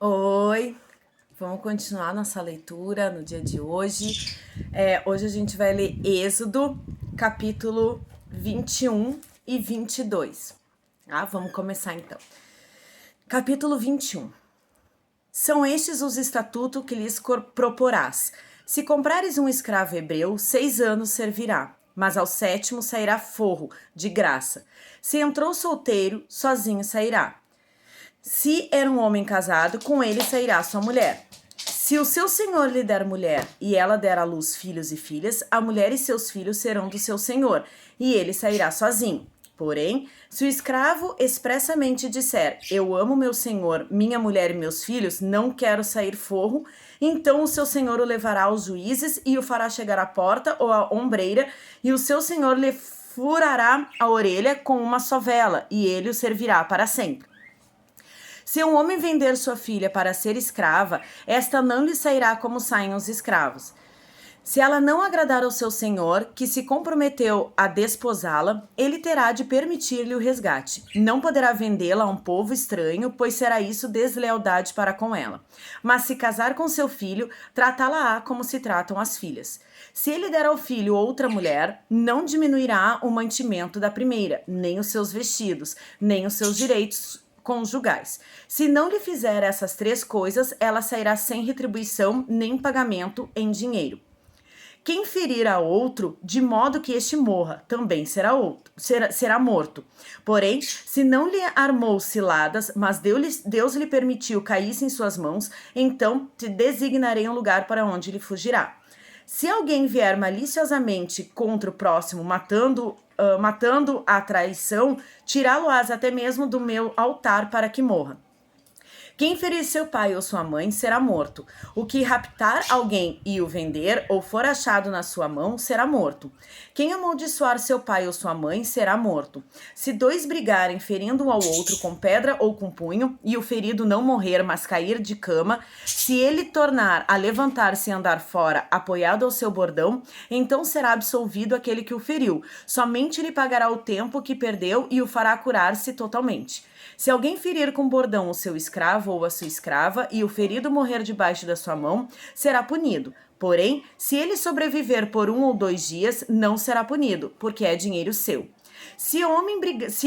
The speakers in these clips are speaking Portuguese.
Oi, vamos continuar nossa leitura no dia de hoje. Hoje a gente vai ler Êxodo, capítulo 21 e 22. Vamos começar então. Capítulo 21. São estes os estatutos que lhes proporás. Se comprares um escravo hebreu, 6 anos servirá, mas ao 7º sairá forro, de graça. Se entrou solteiro, sozinho sairá. Se era um homem casado, com ele sairá sua mulher. Se o seu senhor lhe der mulher e ela der à luz filhos e filhas, a mulher e seus filhos serão do seu senhor, e ele sairá sozinho. Porém, se o escravo expressamente disser, eu amo meu senhor, minha mulher e meus filhos, não quero sair forro, então o seu senhor o levará aos juízes e o fará chegar à porta ou à ombreira, e o seu senhor lhe furará a orelha com uma sovela, e ele o servirá para sempre. Se um homem vender sua filha para ser escrava, esta não lhe sairá como saem os escravos. Se ela não agradar ao seu senhor, que se comprometeu a desposá-la, ele terá de permitir-lhe o resgate. Não poderá vendê-la a um povo estranho, pois será isso deslealdade para com ela. Mas se casar com seu filho, tratá-la-á como se tratam as filhas. Se ele der ao filho outra mulher, não diminuirá o mantimento da primeira, nem os seus vestidos, nem os seus direitos conjugais. Se não lhe fizer essas 3 coisas, ela sairá sem retribuição nem pagamento em dinheiro. Quem ferir a outro, de modo que este morra, também será morto. Porém, se não lhe armou ciladas, mas Deus lhe permitiu caísse em suas mãos, então te designarei um lugar para onde ele fugirá. Se alguém vier maliciosamente contra o próximo, matando a traição, tirá-lo-ás até mesmo do meu altar para que morra. Quem ferir seu pai ou sua mãe será morto. O que raptar alguém e o vender, ou for achado na sua mão, será morto. Quem amaldiçoar seu pai ou sua mãe será morto. Se 2 brigarem ferindo um ao outro com pedra ou com punho, e o ferido não morrer, mas cair de cama, se ele tornar a levantar-se e andar fora, apoiado ao seu bordão, então será absolvido aquele que o feriu. Somente lhe pagará o tempo que perdeu e o fará curar-se totalmente. Se alguém ferir com bordão o seu escravo ou a sua escrava, e o ferido morrer debaixo da sua mão, será punido. Porém, se ele sobreviver por 1 ou 2 dias, não será punido, porque é dinheiro seu. Se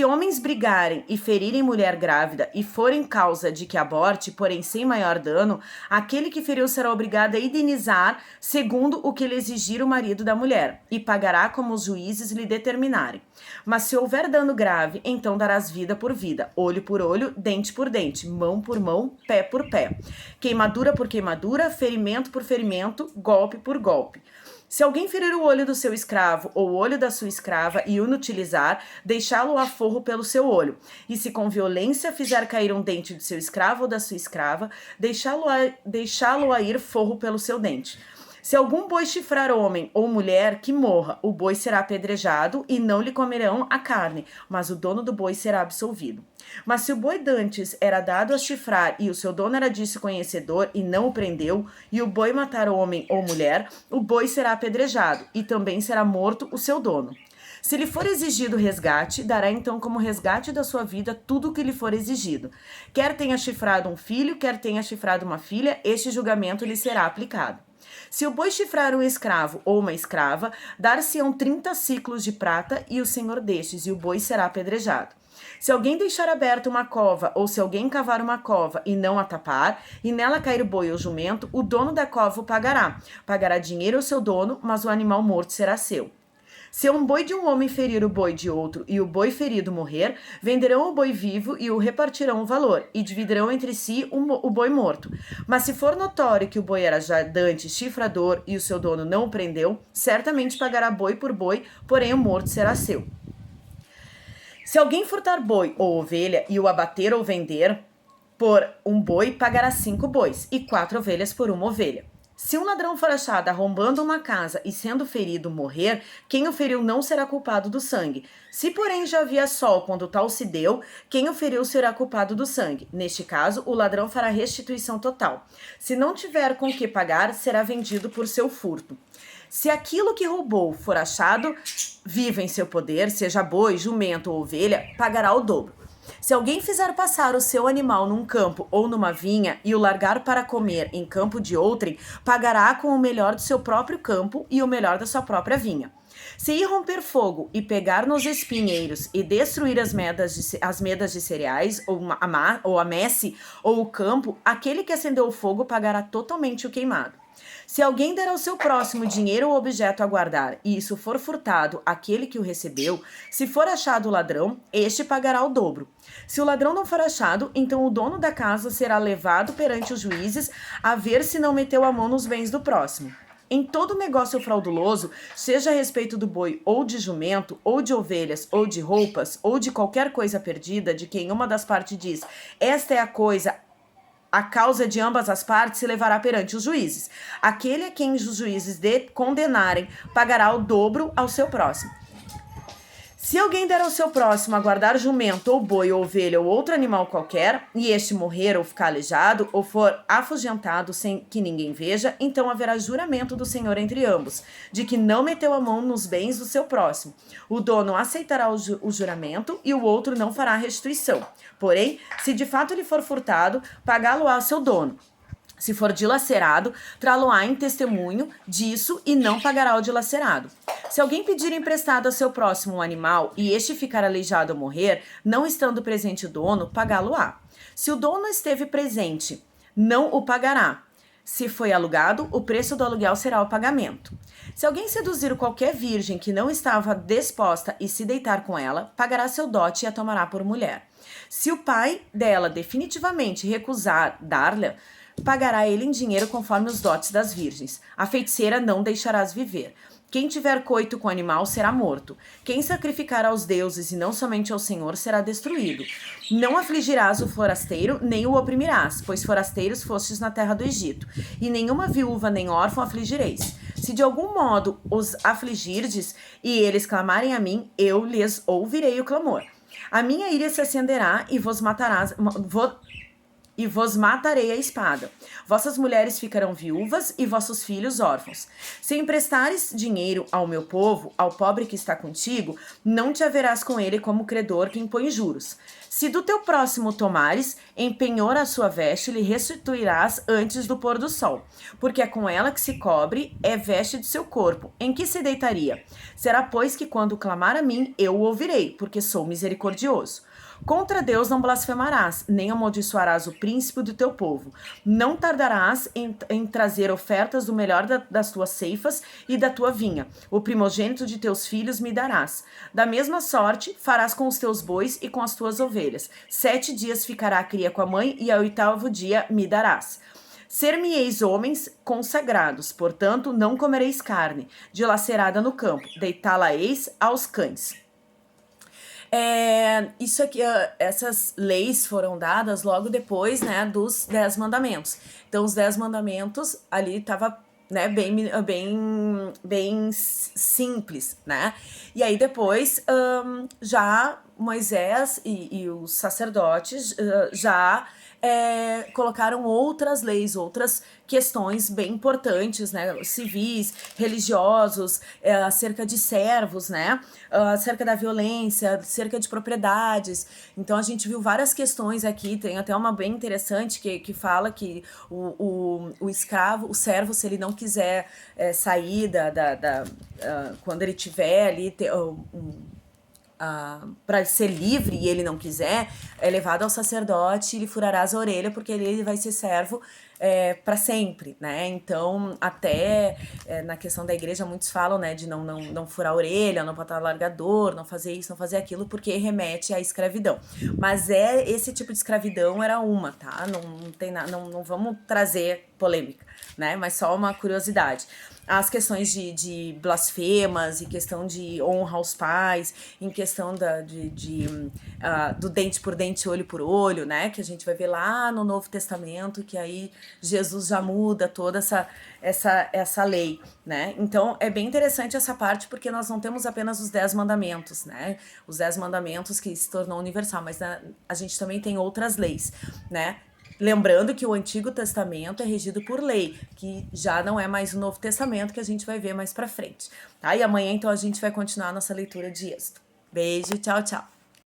homens brigarem e ferirem mulher grávida e forem causa de que aborte, porém sem maior dano, aquele que feriu será obrigado a indenizar segundo o que lhe exigir o marido da mulher, e pagará como os juízes lhe determinarem. Mas se houver dano grave, então darás vida por vida, olho por olho, dente por dente, mão por mão, pé por pé. Queimadura por queimadura, ferimento por ferimento, golpe por golpe. Se alguém ferir o olho do seu escravo ou o olho da sua escrava e o inutilizar, deixá-lo a forro pelo seu olho. E se com violência fizer cair um dente do seu escravo ou da sua escrava, deixá-lo a ir forro pelo seu dente. Se algum boi chifrar homem ou mulher, que morra, o boi será apedrejado e não lhe comerão a carne, mas o dono do boi será absolvido. Mas se o boi dantes era dado a chifrar e o seu dono era disso conhecedor e não o prendeu, e o boi matar homem ou mulher, o boi será apedrejado e também será morto o seu dono. Se lhe for exigido resgate, dará então como resgate da sua vida tudo o que lhe for exigido. Quer tenha chifrado um filho, quer tenha chifrado uma filha, este julgamento lhe será aplicado. Se o boi chifrar um escravo ou uma escrava, dar-se-ão 30 ciclos de prata e o senhor destes, e o boi será apedrejado. Se alguém deixar aberta uma cova, ou se alguém cavar uma cova e não a tapar, e nela cair boi ou jumento, o dono da cova o pagará. Pagará dinheiro ao seu dono, mas o animal morto será seu. Se um boi de um homem ferir o boi de outro e o boi ferido morrer, venderão o boi vivo e o repartirão o valor, e dividirão entre si o boi morto. Mas se for notório que o boi era jadante, chifrador, e o seu dono não o prendeu, certamente pagará boi por boi, porém o morto será seu. Se alguém furtar boi ou ovelha e o abater ou vender por um boi, pagará 5 bois e 4 ovelhas por uma ovelha. Se um ladrão for achado arrombando uma casa e sendo ferido morrer, quem o feriu não será culpado do sangue. Se porém já havia sol quando tal se deu, quem o feriu será culpado do sangue. Neste caso, o ladrão fará restituição total. Se não tiver com que pagar, será vendido por seu furto. Se aquilo que roubou for achado vivo em seu poder, seja boi, jumento ou ovelha, pagará o dobro. Se alguém fizer passar o seu animal num campo ou numa vinha e o largar para comer em campo de outrem, pagará com o melhor do seu próprio campo e o melhor da sua própria vinha. Se ir romper fogo e pegar nos espinheiros e destruir as medas de cereais, ou a messe, ou o campo, aquele que acendeu o fogo pagará totalmente o queimado. Se alguém der ao seu próximo dinheiro ou objeto a guardar, e isso for furtado àquele que o recebeu, se for achado o ladrão, este pagará o dobro. Se o ladrão não for achado, então o dono da casa será levado perante os juízes a ver se não meteu a mão nos bens do próximo. Em todo negócio frauduloso, seja a respeito do boi ou de jumento, ou de ovelhas, ou de roupas, ou de qualquer coisa perdida, de quem uma das partes diz, esta é a causa de ambas as partes se levará perante os juízes. Aquele a quem os juízes condenarem pagará o dobro ao seu próximo. Se alguém der ao seu próximo a guardar jumento, ou boi, ou ovelha, ou outro animal qualquer, e este morrer ou ficar aleijado, ou for afugentado sem que ninguém veja, então haverá juramento do Senhor entre ambos, de que não meteu a mão nos bens do seu próximo. O dono aceitará o juramento e o outro não fará restituição. Porém, se de fato lhe for furtado, pagá-lo-á ao seu dono. Se for dilacerado, trá-lo-á em testemunho disso e não pagará o dilacerado. Se alguém pedir emprestado a seu próximo um animal e este ficar aleijado ou morrer, não estando presente o dono, pagá-lo-á. Se o dono esteve presente, não o pagará. Se foi alugado, o preço do aluguel será o pagamento. Se alguém seduzir qualquer virgem que não estava disposta e se deitar com ela, pagará seu dote e a tomará por mulher. Se o pai dela definitivamente recusar dar-lhe, pagará ele em dinheiro conforme os dotes das virgens. A feiticeira não deixarás viver. Quem tiver coito com o animal será morto. Quem sacrificar aos deuses e não somente ao Senhor será destruído. Não afligirás o forasteiro, nem o oprimirás, pois forasteiros fostes na terra do Egito. E nenhuma viúva nem órfão afligireis. Se de algum modo os afligirdes e eles clamarem a mim, eu lhes ouvirei o clamor. A minha ira se acenderá e vos matarei a espada. Vossas mulheres ficarão viúvas e vossos filhos órfãos. Se emprestares dinheiro ao meu povo, ao pobre que está contigo, não te haverás com ele como credor que impõe juros. Se do teu próximo tomares, em penhor a sua veste, lhe restituirás antes do pôr do sol. Porque é com ela que se cobre, é veste de seu corpo. Em que se deitaria? Será, pois, que quando clamar a mim, eu o ouvirei, porque sou misericordioso. Contra Deus não blasfemarás, nem amaldiçoarás o príncipe do teu povo. Não tardarás em trazer ofertas do melhor das tuas ceifas e da tua vinha. O primogênito de teus filhos me darás. Da mesma sorte farás com os teus bois e com as tuas ovelhas. 7 dias ficará a cria com a mãe, e ao 8º dia me darás. Ser-me-eis homens consagrados, portanto não comereis carne, dilacerada no campo, deitá-la-eis aos cães. Isso aqui, essas leis foram dadas logo depois, né, dos 10 mandamentos. Então, os 10 mandamentos ali tava, né, bem simples, né? E aí depois, já Moisés e os sacerdotes já colocaram outras leis, outras questões bem importantes, né, civis, religiosos, acerca de servos, né, acerca da violência, acerca de propriedades. Então a gente viu várias questões aqui, tem até uma bem interessante que fala que o escravo, o servo, se ele não quiser sair quando ele tiver ali para ser livre e ele não quiser, é levado ao sacerdote e lhe furarás a orelha, porque ele vai ser servo para sempre, né? Então, até na questão da igreja, muitos falam, né, de não furar a orelha, não botar largador, não fazer isso, não fazer aquilo, porque remete à escravidão. Mas esse tipo de escravidão era uma, tá? Não tem nada, não vamos trazer polêmica, né? Mas só uma curiosidade. As questões de blasfemas, em questão de honra aos pais, em questão do dente por dente, olho por olho, né? Que a gente vai ver lá no Novo Testamento, que aí Jesus já muda toda essa lei, né? Então, é bem interessante essa parte, porque nós não temos apenas os 10 mandamentos, né? Os 10 mandamentos que se tornou universal, mas a gente também tem outras leis, né? Lembrando que o Antigo Testamento é regido por lei, que já não é mais o Novo Testamento, que a gente vai ver mais pra frente, tá? E amanhã, então, a gente vai continuar a nossa leitura de Êxodo. Beijo, tchau, tchau!